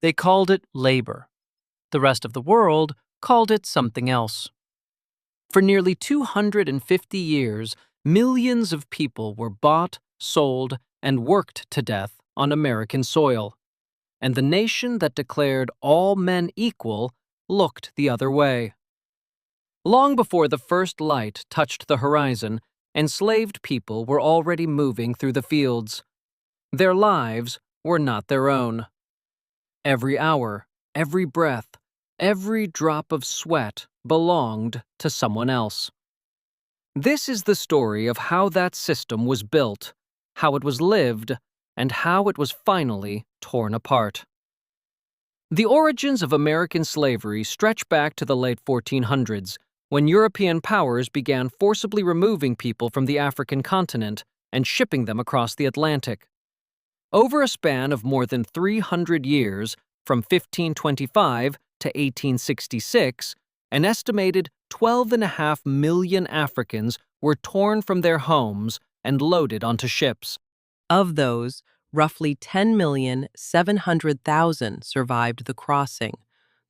They called it labor. The rest of the world called it something else. For nearly 250 years, millions of people were bought, sold, and worked to death on American soil. And the nation that declared all men equal looked the other way. Long before the first light touched the horizon, enslaved people were already moving through the fields. Their lives were not their own. Every hour, every breath, every drop of sweat belonged to someone else. This is the story of how that system was built, how it was lived, and how it was finally torn apart. The origins of American slavery stretch back to the late 1400s, when European powers began forcibly removing people from the African continent and shipping them across the Atlantic. Over a span of more than 300 years, from 1525 to 1866, an estimated 12.5 million Africans were torn from their homes and loaded onto ships. Of those, roughly 10,700,000 survived the crossing.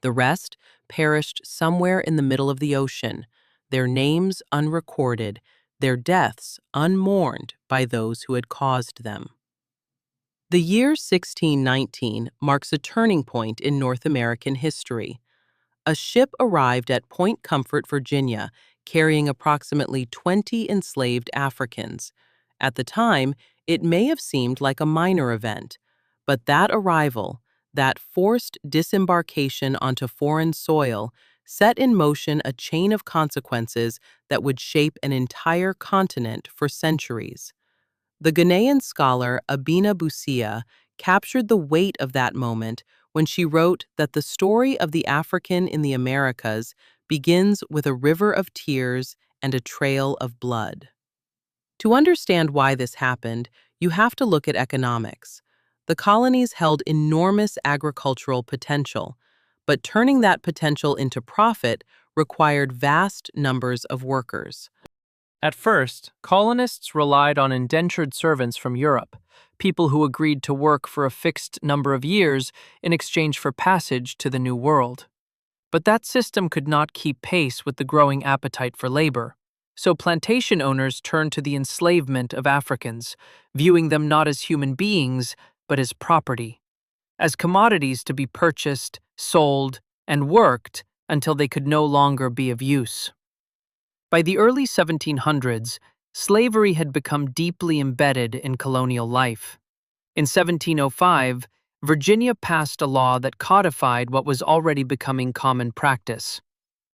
The rest perished somewhere in the middle of the ocean, their names unrecorded, their deaths unmourned by those who had caused them. The year 1619 marks a turning point in North American history. A ship arrived at Point Comfort, Virginia, carrying approximately 20 enslaved Africans. At the time, it may have seemed like a minor event, but that arrival, that forced disembarkation onto foreign soil, set in motion a chain of consequences that would shape an entire continent for centuries. The Ghanaian scholar Abina Busia captured the weight of that moment when she wrote that the story of the African in the Americas begins with a river of tears and a trail of blood. To understand why this happened, you have to look at economics. The colonies held enormous agricultural potential, but turning that potential into profit required vast numbers of workers. At first, colonists relied on indentured servants from Europe, people who agreed to work for a fixed number of years in exchange for passage to the New World. But that system could not keep pace with the growing appetite for labor, so plantation owners turned to the enslavement of Africans, viewing them not as human beings, but as property, as commodities to be purchased, sold, and worked until they could no longer be of use. By the early 1700s, slavery had become deeply embedded in colonial life. In 1705, Virginia passed a law that codified what was already becoming common practice.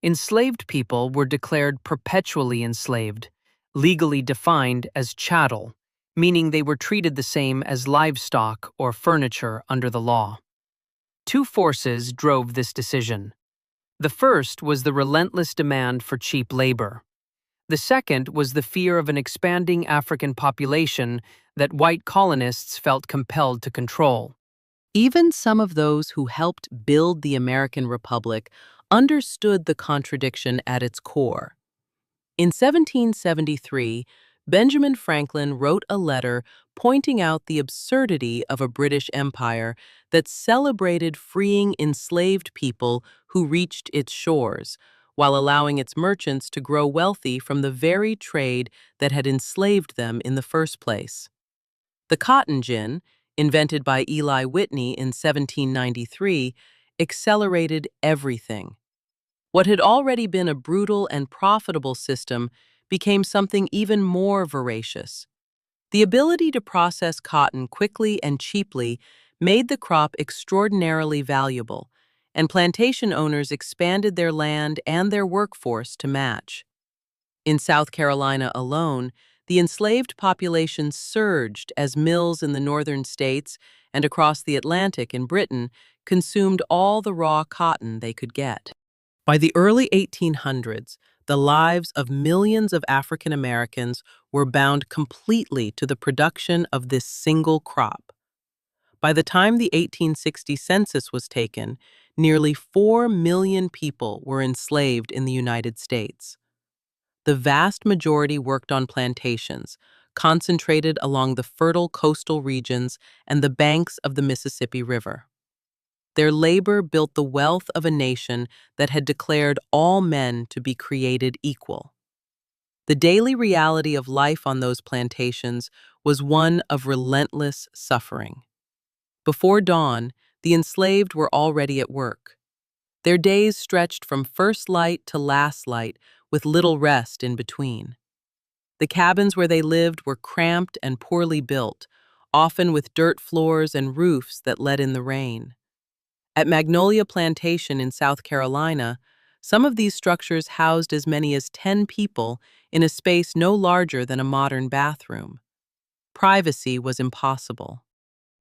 Enslaved people were declared perpetually enslaved, legally defined as chattel, meaning they were treated the same as livestock or furniture under the law. Two forces drove this decision. The first was the relentless demand for cheap labor. The second was the fear of an expanding African population that white colonists felt compelled to control. Even some of those who helped build the American Republic understood the contradiction at its core. In 1773, Benjamin Franklin wrote a letter pointing out the absurdity of a British Empire that celebrated freeing enslaved people who reached its shores, while allowing its merchants to grow wealthy from the very trade that had enslaved them in the first place. The cotton gin, invented by Eli Whitney in 1793, accelerated everything. What had already been a brutal and profitable system became something even more voracious. The ability to process cotton quickly and cheaply made the crop extraordinarily valuable, and plantation owners expanded their land and their workforce to match. In South Carolina alone, the enslaved population surged as mills in the northern states and across the Atlantic in Britain consumed all the raw cotton they could get. By the early 1800s, the lives of millions of African Americans were bound completely to the production of this single crop. By the time the 1860 census was taken, nearly 4 million people were enslaved in the United States. The vast majority worked on plantations, concentrated along the fertile coastal regions and the banks of the Mississippi River. Their labor built the wealth of a nation that had declared all men to be created equal. The daily reality of life on those plantations was one of relentless suffering. Before dawn, the enslaved were already at work. Their days stretched from first light to last light, with little rest in between. The cabins where they lived were cramped and poorly built, often with dirt floors and roofs that let in the rain. At Magnolia Plantation in South Carolina, some of these structures housed as many as 10 people in a space no larger than a modern bathroom. Privacy was impossible.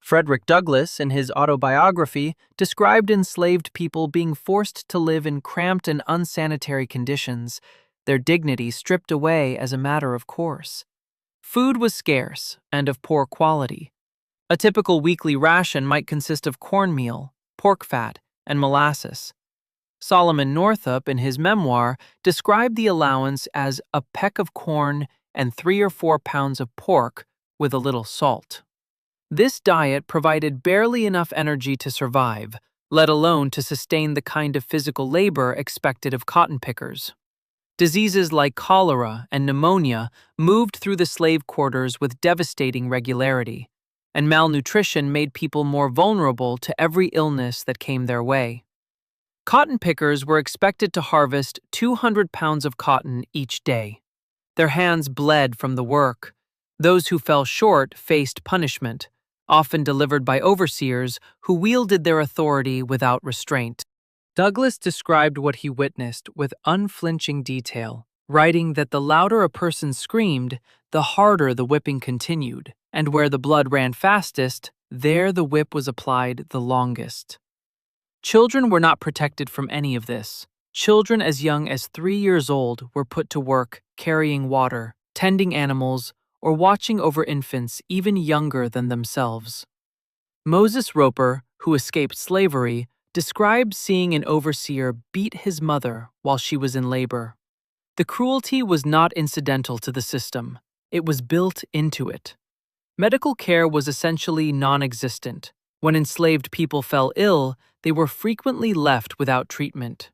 Frederick Douglass, in his autobiography, described enslaved people being forced to live in cramped and unsanitary conditions, their dignity stripped away as a matter of course. Food was scarce and of poor quality. A typical weekly ration might consist of cornmeal, pork fat, and molasses. Solomon Northup, in his memoir, described the allowance as a peck of corn and 3 or 4 pounds of pork with a little salt. This diet provided barely enough energy to survive, let alone to sustain the kind of physical labor expected of cotton pickers. Diseases like cholera and pneumonia moved through the slave quarters with devastating regularity, and malnutrition made people more vulnerable to every illness that came their way. Cotton pickers were expected to harvest 200 pounds of cotton each day. Their hands bled from the work. Those who fell short faced punishment, often delivered by overseers who wielded their authority without restraint. Douglass described what he witnessed with unflinching detail, writing that the louder a person screamed, the harder the whipping continued, and where the blood ran fastest, there the whip was applied the longest. Children were not protected from any of this. Children as young as 3 years old were put to work carrying water, tending animals, or watching over infants even younger than themselves. Moses Roper, who escaped slavery, described seeing an overseer beat his mother while she was in labor. The cruelty was not incidental to the system, it was built into it. Medical care was essentially non-existent. When enslaved people fell ill, they were frequently left without treatment.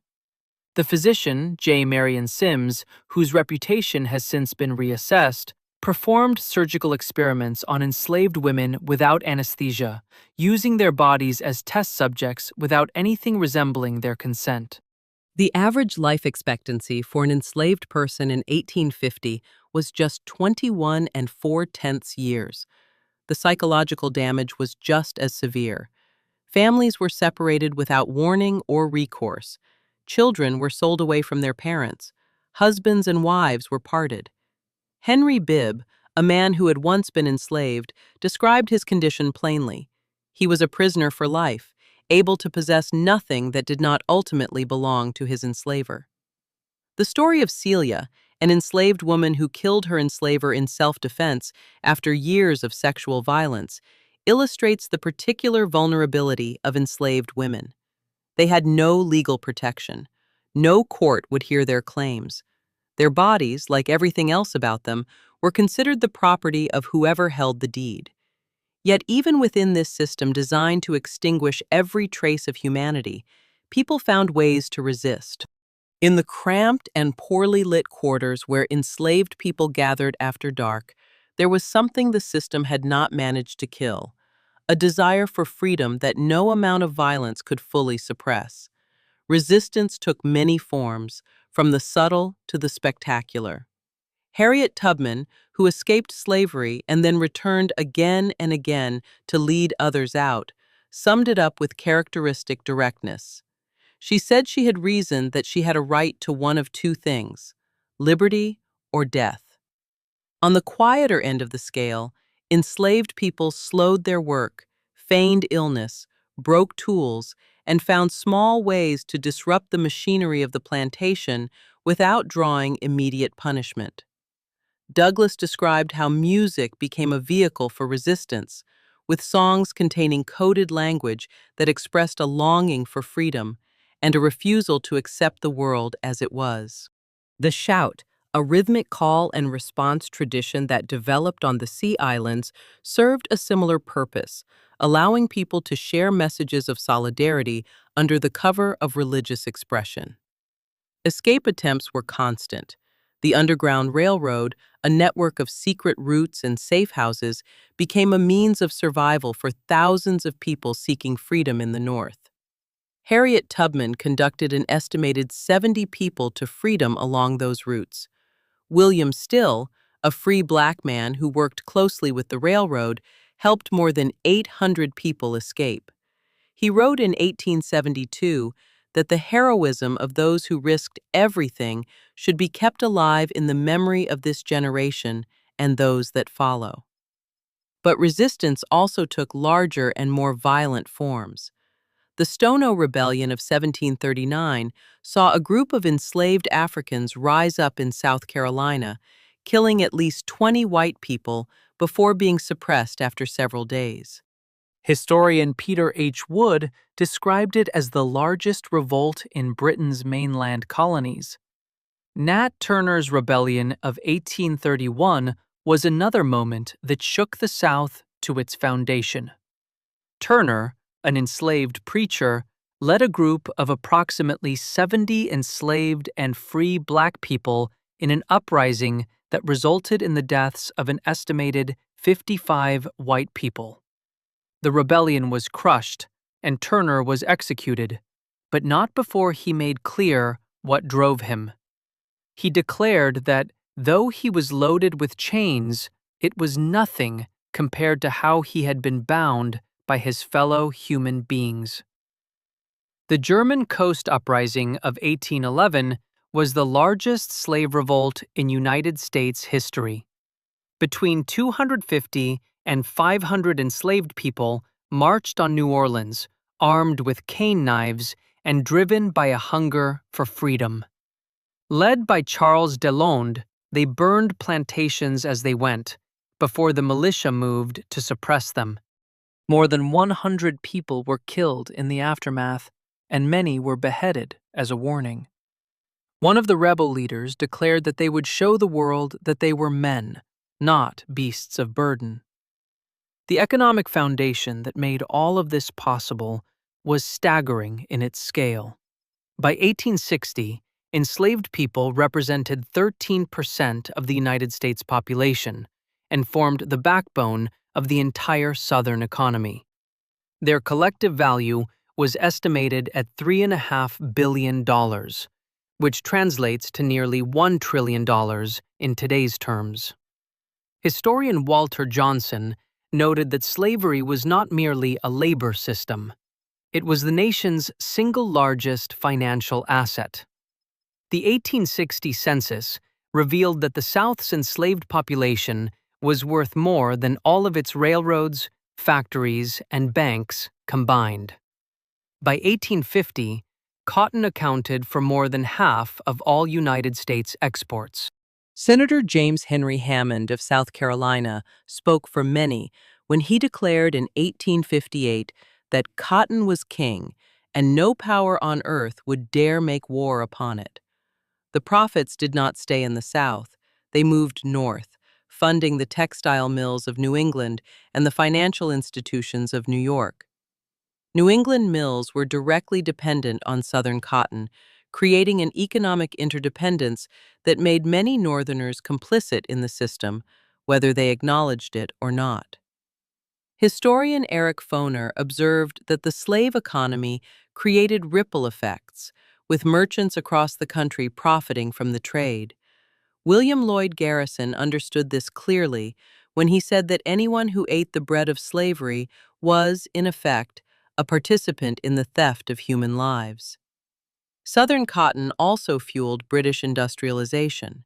The physician, J. Marion Sims, whose reputation has since been reassessed, performed surgical experiments on enslaved women without anesthesia, using their bodies as test subjects without anything resembling their consent. The average life expectancy for an enslaved person in 1850 was just 21 and 4/10 years. The psychological damage was just as severe. Families were separated without warning or recourse. Children were sold away from their parents. Husbands and wives were parted. Henry Bibb, a man who had once been enslaved, described his condition plainly. He was a prisoner for life, able to possess nothing that did not ultimately belong to his enslaver. The story of Celia, an enslaved woman who killed her enslaver in self-defense after years of sexual violence, illustrates the particular vulnerability of enslaved women. They had no legal protection. No court would hear their claims. Their bodies, like everything else about them, were considered the property of whoever held the deed. Yet even within this system designed to extinguish every trace of humanity, people found ways to resist. In the cramped and poorly lit quarters where enslaved people gathered after dark, there was something the system had not managed to kill, a desire for freedom that no amount of violence could fully suppress. Resistance took many forms, from the subtle to the spectacular. Harriet Tubman, who escaped slavery and then returned again and again to lead others out, summed it up with characteristic directness. She said she had reasoned that she had a right to one of two things: liberty or death. On the quieter end of the scale, enslaved people slowed their work, feigned illness, broke tools, and found small ways to disrupt the machinery of the plantation without drawing immediate punishment. Douglass described how music became a vehicle for resistance, with songs containing coded language that expressed a longing for freedom and a refusal to accept the world as it was. The shout, a rhythmic call and response tradition that developed on the Sea Islands, served a similar purpose, allowing people to share messages of solidarity under the cover of religious expression. Escape attempts were constant. The Underground Railroad, a network of secret routes and safe houses, became a means of survival for thousands of people seeking freedom in the North. Harriet Tubman conducted an estimated 70 people to freedom along those routes. William Still, a free black man who worked closely with the railroad, helped more than 800 people escape. He wrote in 1872 that the heroism of those who risked everything should be kept alive in the memory of this generation and those that follow. But resistance also took larger and more violent forms. The Stono Rebellion of 1739 saw a group of enslaved Africans rise up in South Carolina, killing at least 20 white people before being suppressed after several days. Historian Peter H. Wood described it as the largest revolt in Britain's mainland colonies. Nat Turner's Rebellion of 1831 was another moment that shook the South to its foundation. Turner, an enslaved preacher, led a group of approximately 70 enslaved and free black people in an uprising that resulted in the deaths of an estimated 55 white people. The rebellion was crushed, and Turner was executed, but not before he made clear what drove him. He declared that, though he was loaded with chains, it was nothing compared to how he had been bound by his fellow human beings. The German Coast Uprising of 1811 was the largest slave revolt in United States history. Between 250 and 500 enslaved people marched on New Orleans, armed with cane knives and driven by a hunger for freedom. Led by Charles Delonde, they burned plantations as they went, before the militia moved to suppress them. More than 100 people were killed in the aftermath, and many were beheaded as a warning. One of the rebel leaders declared that they would show the world that they were men, not beasts of burden. The economic foundation that made all of this possible was staggering in its scale. By 1860, enslaved people represented 13% of the United States population and formed the backbone of the entire Southern economy. Their collective value was estimated at $3.5 billion, which translates to nearly $1 trillion in today's terms. Historian Walter Johnson noted that slavery was not merely a labor system. It was the nation's single largest financial asset. The 1860 census revealed that the South's enslaved population was worth more than all of its railroads, factories, and banks combined. By 1850, cotton accounted for more than half of all United States exports. Senator James Henry Hammond of South Carolina spoke for many when he declared in 1858 that cotton was king and no power on earth would dare make war upon it. The profits did not stay in the South. They moved north, funding the textile mills of New England and the financial institutions of New York. New England mills were directly dependent on Southern cotton, creating an economic interdependence that made many Northerners complicit in the system, whether they acknowledged it or not. Historian Eric Foner observed that the slave economy created ripple effects, with merchants across the country profiting from the trade. William Lloyd Garrison understood this clearly when he said that anyone who ate the bread of slavery was, in effect, a participant in the theft of human lives. Southern cotton also fueled British industrialization.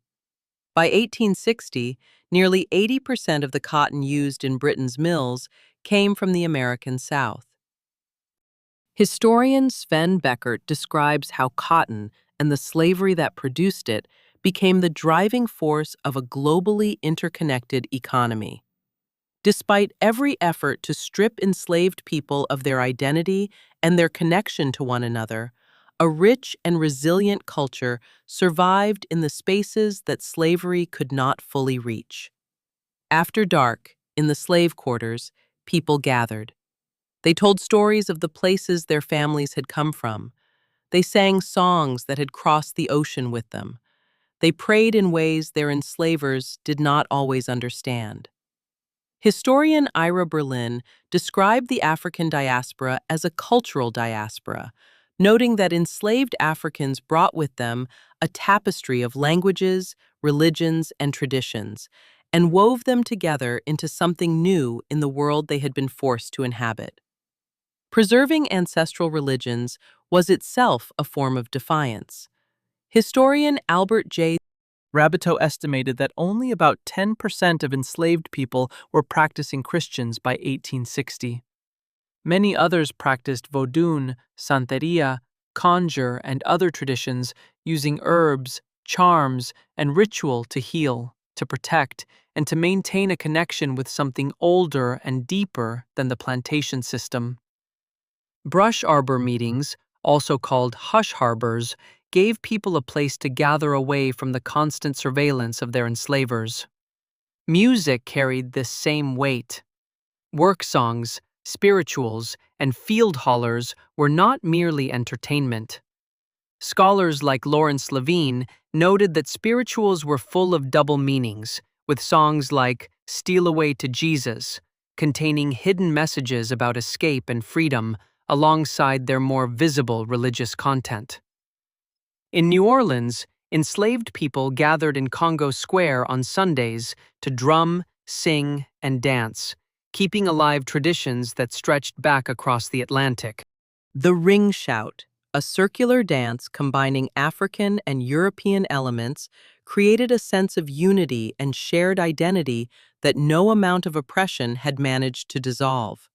By 1860, nearly 80% of the cotton used in Britain's mills came from the American South. Historian Sven Beckert describes how cotton and the slavery that produced it became the driving force of a globally interconnected economy. Despite every effort to strip enslaved people of their identity and their connection to one another, a rich and resilient culture survived in the spaces that slavery could not fully reach. After dark, in the slave quarters, people gathered. They told stories of the places their families had come from. They sang songs that had crossed the ocean with them. They prayed in ways their enslavers did not always understand. Historian Ira Berlin described the African diaspora as a cultural diaspora, noting that enslaved Africans brought with them a tapestry of languages, religions, and traditions, and wove them together into something new in the world they had been forced to inhabit. Preserving ancestral religions was itself a form of defiance. Historian Albert J. Rabuteau estimated that only about 10% of enslaved people were practicing Christians by 1860. Many others practiced Vodun, Santeria, conjure, and other traditions using herbs, charms, and ritual to heal, to protect, and to maintain a connection with something older and deeper than the plantation system. Brush arbor meetings, also called hush harbors, gave people a place to gather away from the constant surveillance of their enslavers. Music carried this same weight. Work songs, spirituals, and field hollers were not merely entertainment. Scholars like Lawrence Levine noted that spirituals were full of double meanings, with songs like Steal Away to Jesus, containing hidden messages about escape and freedom alongside their more visible religious content. In New Orleans, enslaved people gathered in Congo Square on Sundays to drum, sing, and dance, keeping alive traditions that stretched back across the Atlantic. The ring shout, a circular dance combining African and European elements, created a sense of unity and shared identity that no amount of oppression had managed to dissolve.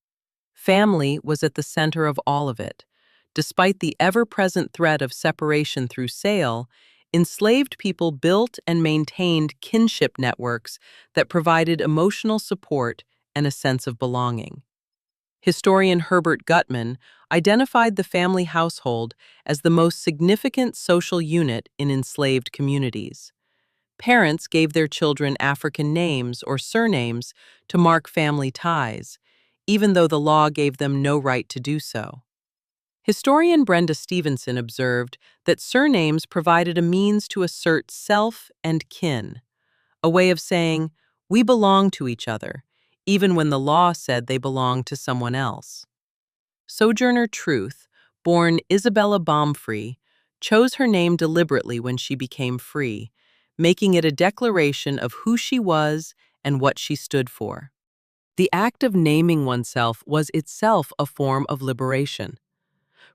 Family was at the center of all of it. Despite the ever-present threat of separation through sale, enslaved people built and maintained kinship networks that provided emotional support and a sense of belonging. Historian Herbert Gutman identified the family household as the most significant social unit in enslaved communities. Parents gave their children African names or surnames to mark family ties, even though the law gave them no right to do so. Historian Brenda Stevenson observed that surnames provided a means to assert self and kin, a way of saying, we belong to each other, even when the law said they belonged to someone else. Sojourner Truth, born Isabella Baumfree, chose her name deliberately when she became free, making it a declaration of who she was and what she stood for. The act of naming oneself was itself a form of liberation.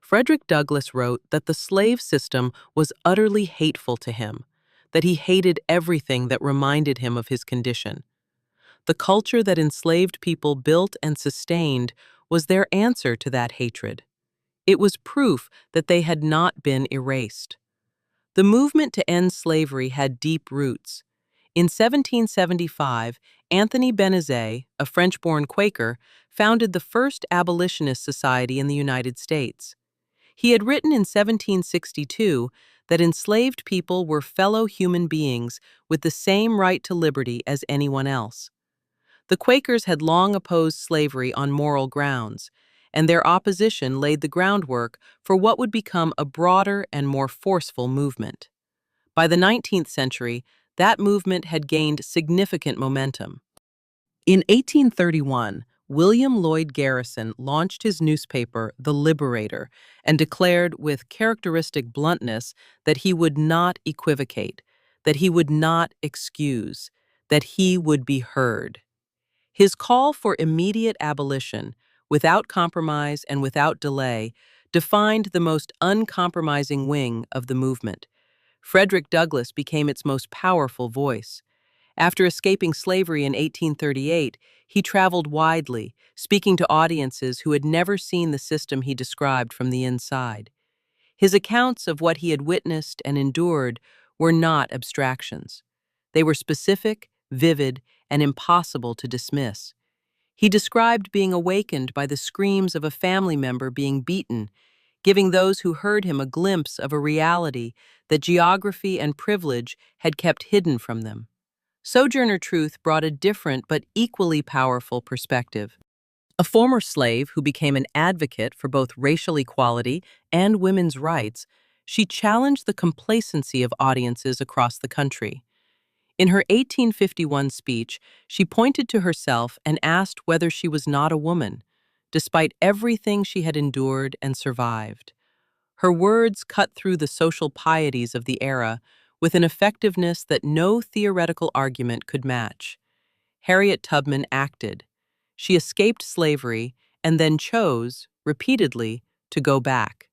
Frederick Douglass wrote that the slave system was utterly hateful to him, that he hated everything that reminded him of his condition. The culture that enslaved people built and sustained was their answer to that hatred. It was proof that they had not been erased. The movement to end slavery had deep roots. In 1775, Anthony Benezet, a French-born Quaker, founded the first abolitionist society in the United States. He had written in 1762 that enslaved people were fellow human beings with the same right to liberty as anyone else. The Quakers had long opposed slavery on moral grounds, and their opposition laid the groundwork for what would become a broader and more forceful movement. By the 19th century, that movement had gained significant momentum. In 1831, William Lloyd Garrison launched his newspaper, The Liberator, and declared with characteristic bluntness that he would not equivocate, that he would not excuse, that he would be heard. His call for immediate abolition, without compromise and without delay, defined the most uncompromising wing of the movement. Frederick Douglass became its most powerful voice. After escaping slavery in 1838, he traveled widely, speaking to audiences who had never seen the system he described from the inside. His accounts of what he had witnessed and endured were not abstractions. They were specific, vivid, and impossible to dismiss. He described being awakened by the screams of a family member being beaten, giving those who heard him a glimpse of a reality that geography and privilege had kept hidden from them. Sojourner Truth brought a different but equally powerful perspective. A former slave who became an advocate for both racial equality and women's rights, she challenged the complacency of audiences across the country. In her 1851 speech, she pointed to herself and asked whether she was not a woman, despite everything she had endured and survived. Her words cut through the social pieties of the era with an effectiveness that no theoretical argument could match. Harriet Tubman acted. She escaped slavery and then chose, repeatedly, to go back.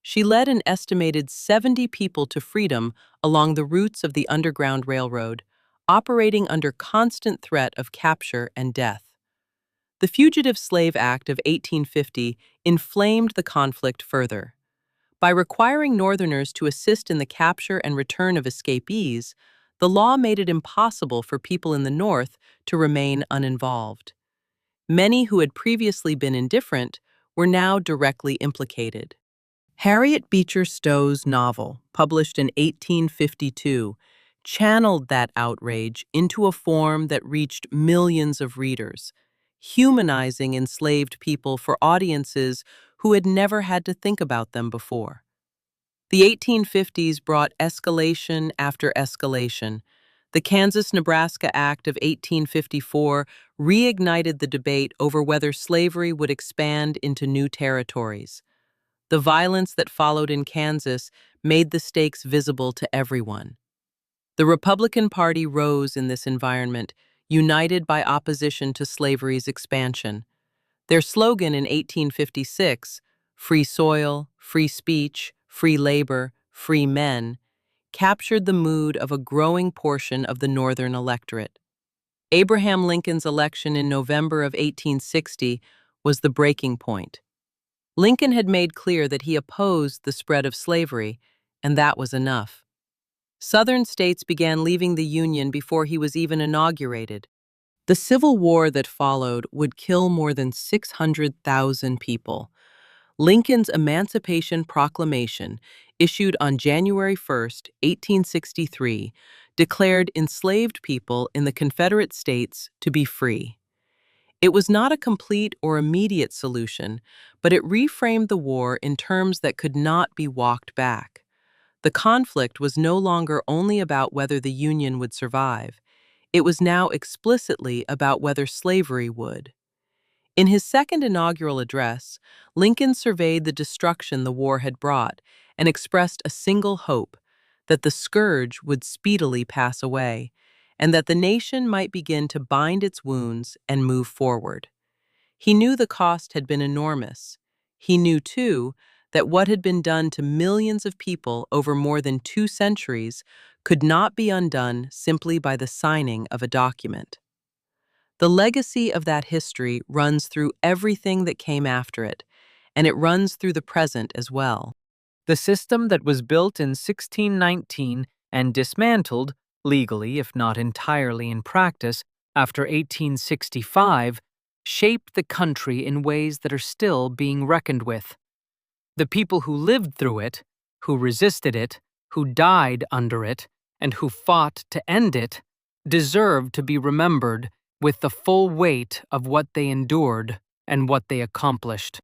She led an estimated 70 people to freedom along the routes of the Underground Railroad, operating under constant threat of capture and death. The Fugitive Slave Act of 1850 inflamed the conflict further. By requiring Northerners to assist in the capture and return of escapees, the law made it impossible for people in the North to remain uninvolved. Many who had previously been indifferent were now directly implicated. Harriet Beecher Stowe's novel, published in 1852, channeled that outrage into a form that reached millions of readers, humanizing enslaved people for audiences who had never had to think about them before. The 1850s brought escalation after escalation. The Kansas-Nebraska Act of 1854 reignited the debate over whether slavery would expand into new territories. The violence that followed in Kansas made the stakes visible to everyone. The Republican Party rose in this environment, united by opposition to slavery's expansion. Their slogan in 1856, "Free soil, free speech, free labor, free men," captured the mood of a growing portion of the Northern electorate. Abraham Lincoln's election in November of 1860 was the breaking point. Lincoln had made clear that he opposed the spread of slavery, and that was enough. Southern states began leaving the Union before he was even inaugurated. The Civil War that followed would kill more than 600,000 people. Lincoln's Emancipation Proclamation, issued on January 1, 1863, declared enslaved people in the Confederate States to be free. It was not a complete or immediate solution, but it reframed the war in terms that could not be walked back. The conflict was no longer only about whether the Union would survive. It was now explicitly about whether slavery would. In his second inaugural address, Lincoln surveyed the destruction the war had brought and expressed a single hope: that the scourge would speedily pass away, and that the nation might begin to bind its wounds and move forward. He knew the cost had been enormous. He knew, too, that what had been done to millions of people over more than 2 centuries could not be undone simply by the signing of a document. The legacy of that history runs through everything that came after it, and it runs through the present as well. The system that was built in 1619 and dismantled, legally if not entirely in practice, after 1865, shaped the country in ways that are still being reckoned with. The people who lived through it, who resisted it, who died under it, and who fought to end it, deserve to be remembered with the full weight of what they endured and what they accomplished.